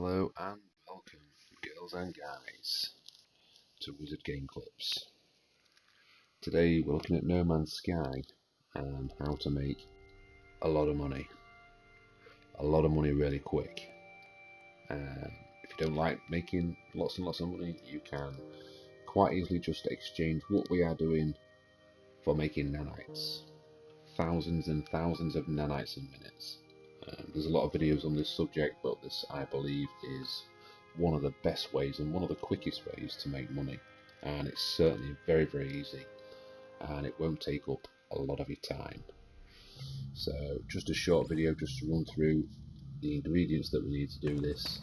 Hello and welcome, girls and guys, to Wizard Game Clips. Today we're looking at No Man's Sky and how to make a lot of money. A lot of money really quick. If you don't like making lots and lots of money, you can quite easily just exchange what we are doing for making nanites. Thousands and thousands of nanites in minutes. There's a lot of videos on this subject, but this, I believe, is one of the best ways and one of the quickest ways to make money. And it's certainly very, very easy. And it won't take up a lot of your time. So, just a short video just to run through the ingredients that we need to do this.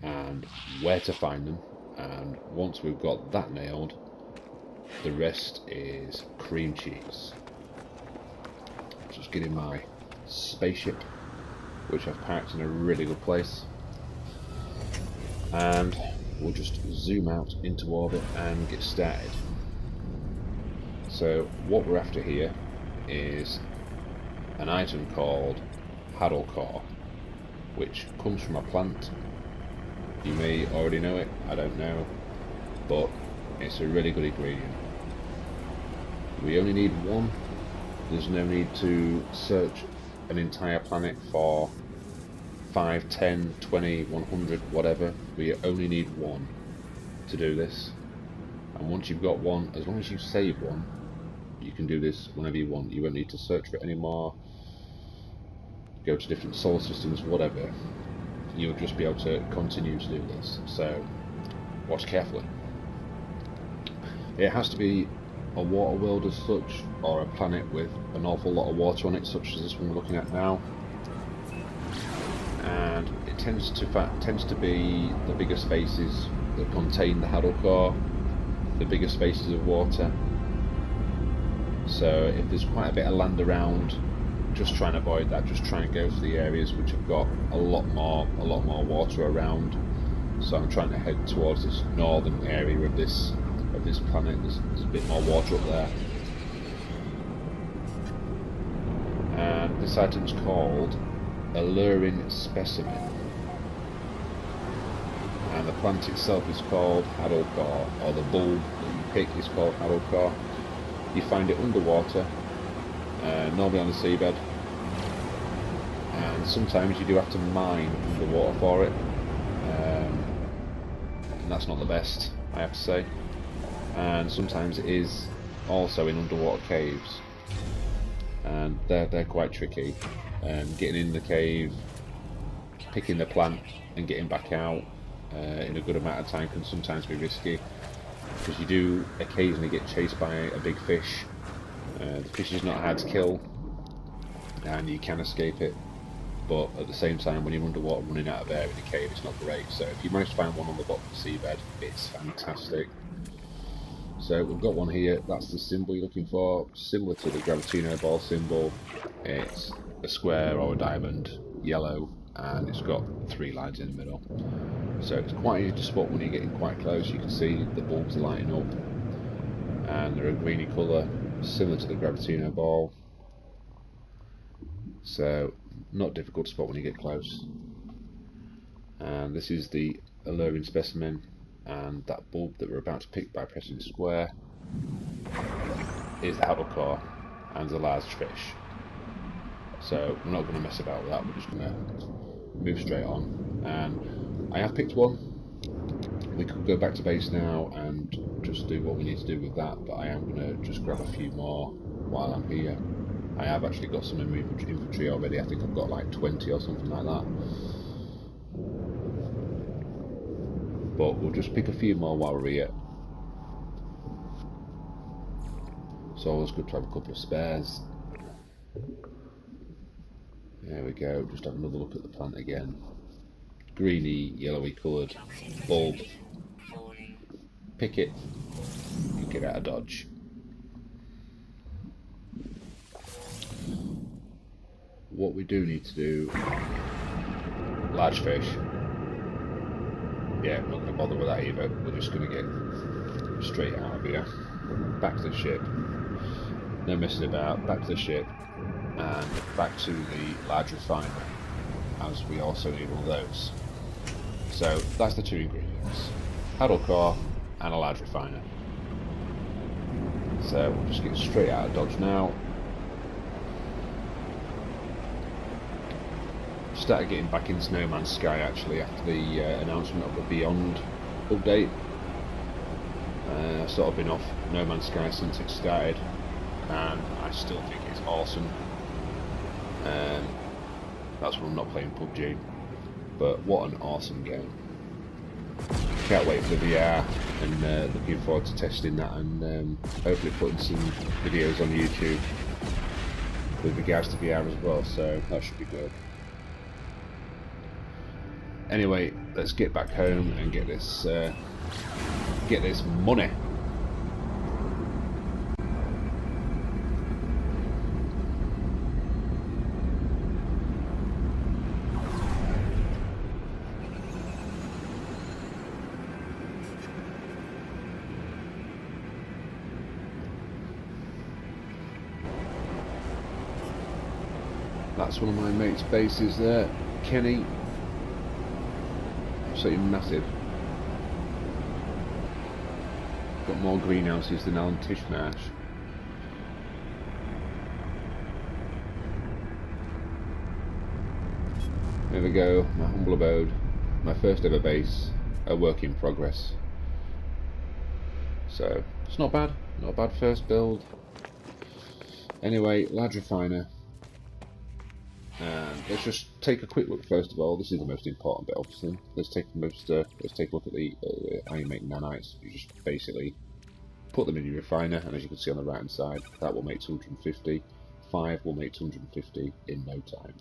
And where to find them. And once we've got that nailed, the rest is cream cheese. Just getting my spaceship, which I've parked in a really good place, and we'll just zoom out into orbit and get started. So what we're after here is an item called Haddle Core, which comes from a plant. You may already know it, I don't know, but it's a really good ingredient. We only need one. There's no need to search an entire planet for 5, 10, 20, 100, whatever. We only need one to do this. And once you've got one, as long as you save one, you can do this whenever you want. You won't need to search for it anymore, go to different solar systems, whatever. You'll just be able to continue to do this. So watch carefully. It has to be a water world as such, or a planet with an awful lot of water on it, such as this one we're looking at now. And it tends to be the bigger spaces that contain the Haddle Core, the bigger spaces of water. So if there's quite a bit of land around, just try and avoid that. Just try and go to the areas which have got a lot more water around. So I'm trying to head towards this northern area of this planet. There's a bit more water up there. And this item's called Alluring Specimen. And the plant itself is called Haddle Core, or the bulb that you pick is called Haddle Core. You find it underwater, normally on the seabed. And sometimes you do have to mine underwater for it. And that's not the best, I have to say. And sometimes it is also in underwater caves, and they're quite tricky. Getting in the cave, picking the plant and getting back out in a good amount of time can sometimes be risky, because you do occasionally get chased by a big fish. The fish is not hard to kill and you can escape it, but at the same time, when you're underwater running out of air in a cave, it's not great. So if you manage to find one on the bottom of the seabed, it's fantastic. So we've got one here. That's the symbol you're looking for, similar to the Gravitino ball symbol. It's a square or a diamond, yellow, and it's got 3 lines in the middle. So it's quite easy to spot when you're getting quite close. You can see the bulbs are lighting up, and they're a greeny colour, similar to the Gravitino ball. So not difficult to spot when you get close. And this is the Alluring Specimen. And that bulb that we're about to pick by pressing square is the Haddle Core and the large fish. So we're not going to mess about with that, we're just going to move straight on. And I have picked one. We could go back to base now and just do what we need to do with that, but I am going to just grab a few more while I'm here. I have actually got some in my inventory already. I think I've got like 20 or something like that. But we'll just pick a few more while we're here. It's always good to have a couple of spares. There we go, just have another look at the plant again. Greeny, yellowy coloured bulb. Pick it and get out of dodge. What we do need to do, large fish. Yeah, I'm not going to bother with that either. We're just going to get straight out of here. Back to the ship. No messing about. Back to the ship. And back to the large refiner, as we also need all those. So that's the two ingredients: paddle core and a large refiner. So we'll just get straight out of Dodge now. Started getting back into No Man's Sky actually after the announcement of the Beyond update. I've sort of been off No Man's Sky since it started, and I still think it's awesome. That's when I'm not playing PUBG, but what an awesome game. Can't wait for the VR, and looking forward to testing that, and hopefully putting some videos on YouTube with regards to VR as well, so that should be good. Anyway, let's get back home and get this money. That's one of my mate's bases there, Kenny. Absolutely massive. Got more greenhouses than Alan Tishmarsh. There we go, my humble abode, my first ever base, a work in progress. So it's not bad first build. Anyway, large refiner. And let's just take a quick look first of all. This is the most important bit, obviously. Let's take a look at the how you make nanites. You just basically put them in your refiner, and as you can see on the right hand side, that will make 250. 5 will make 250 in no time.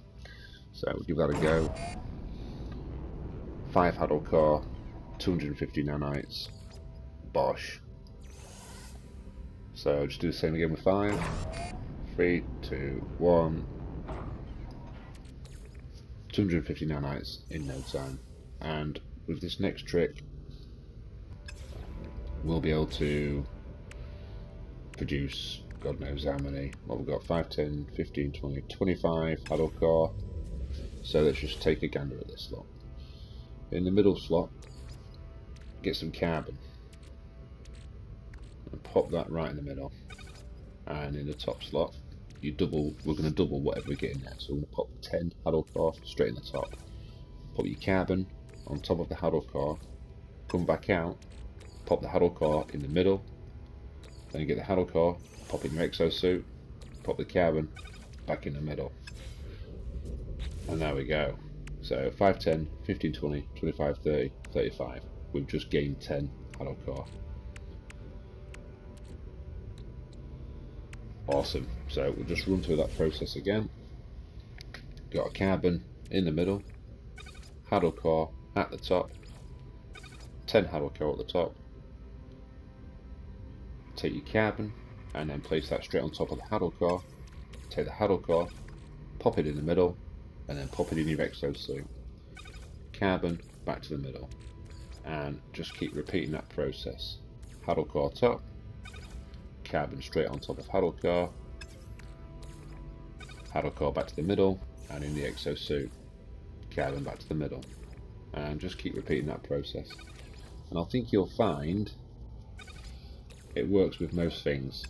So we'll give that a go. 5 huddle core, 250 nanites. Bosh. So just do the same again with 5. 3, 2, 1. 250 nanites in no time, and with this next trick we'll be able to produce God knows how many. Well, we've got 5, 10, 15, 20, 25 huddle core. So let's just take a gander at this slot. In the middle slot, get some carbon and pop that right in the middle, and in the top slot we're going to double whatever we get in there. So we're going to pop 10 huddle core straight in the top. Pop your carbon on top of the huddle core, come back out, pop the huddle core in the middle, then you get the huddle core, pop in your exosuit, pop the carbon back in the middle. And there we go. So 5, 10, 15, 20, 25, 30, 35. We've just gained 10 huddle core. Awesome. So we'll just run through that process again. Got a carbon in the middle, huddle core at the top, 10 huddle core at the top. Take your carbon and then place that straight on top of the huddle core. Take the huddle core, pop it in the middle, and then pop it in your exosuit. Carbon back to the middle, and just keep repeating that process. Huddle core top, carbon straight on top of huddle core back to the middle, and in the exosuit, carbon back to the middle, and just keep repeating that process. And I think you'll find it works with most things.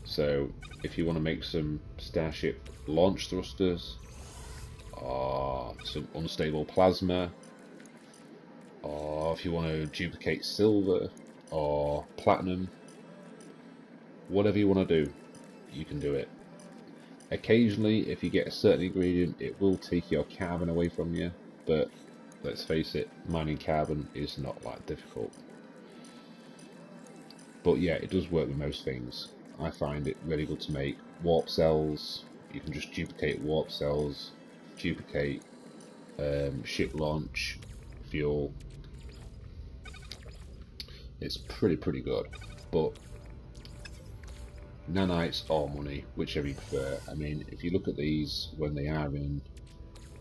So if you want to make some Starship launch thrusters, or some unstable plasma, or if you want to duplicate silver or platinum, whatever you want to do, you can do it. Occasionally, if you get a certain ingredient, it will take your carbon away from you, but let's face it, mining carbon is not that difficult. But yeah, it does work with most things. I find it really good to make warp cells. You can just duplicate warp cells, duplicate ship launch fuel. It's pretty good. But nanites or money, whichever you prefer. I mean, if you look at these when they are in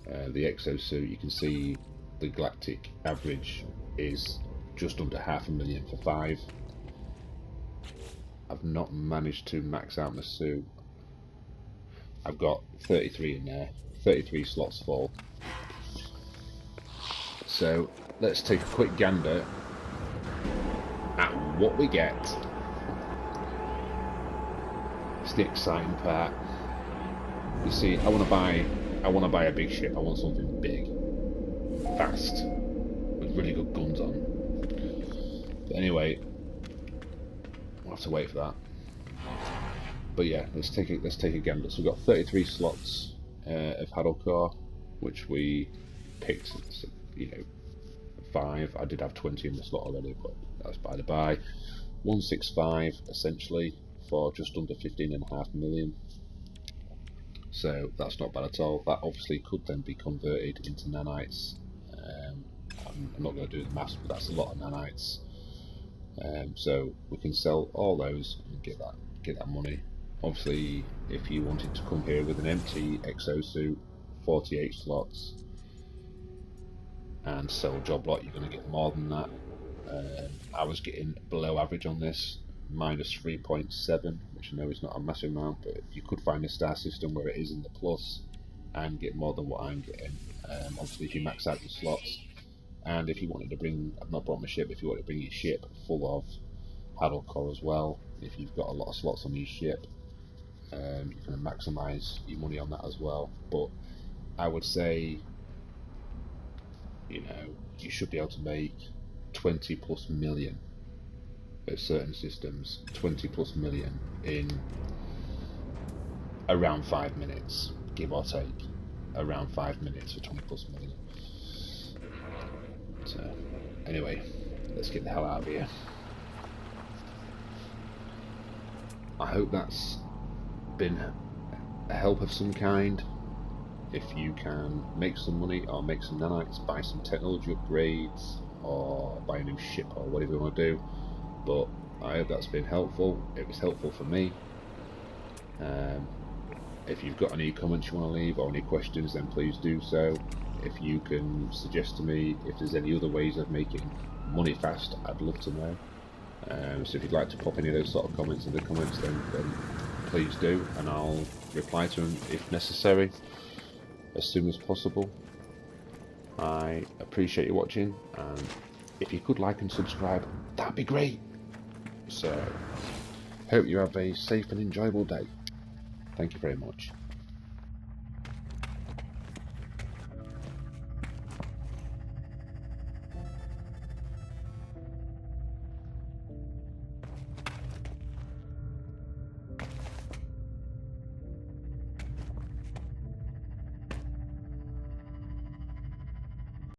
the exosuit, you can see the galactic average is just under 500,000 for 5. I've not managed to max out my suit. I've got 33 in there, 33 slots full. So let's take a quick gander at what we get. It's the exciting part. You see, I want to buy a big ship. I want something big, fast, with really good guns on. But anyway, we'll have to wait for that. But yeah, let's take a gander. So we've got 33 slots of Haddle Core, which we picked. You know, 5. I did have 20 in the slot already, but that's by the by. 165 essentially for just under 15.5 million. So that's not bad at all. That obviously could then be converted into nanites. I'm not going to do the maths, but that's a lot of nanites. So we can sell all those and get that money. Obviously, if you wanted to come here with an empty exosuit, 48 slots, and sell job lot, you're going to get more than that. I was getting below average on this, minus 3.7, which I know is not a massive amount, but you could find a star system where it is in the plus and get more than what I'm getting. Obviously, if you max out your slots, and if you wanted to bring, I've not brought my ship, if you want to bring your ship full of Haddle Core as well, if you've got a lot of slots on your ship, you can maximise your money on that as well. But I would say, you know, you should be able to make 20 plus million at certain systems, 20 plus million in around 5 minutes, give or take, around 5 minutes for 20 plus million. So anyway, let's get the hell out of here. I hope that's been a help of some kind. If you can make some money or make some nanites, buy some technology upgrades or buy a new ship or whatever you want to do. But I hope that's been helpful. It was helpful for me. If you've got any comments you want to leave or any questions, then please do so. If you can suggest to me if there's any other ways of making money fast, I'd love to know. So if you'd like to pop any of those sort of comments in the comments, then please do, and I'll reply to them if necessary as soon as possible. I appreciate you watching, and if you could like and subscribe, that'd be great. So, hope you have a safe and enjoyable day. Thank you very much.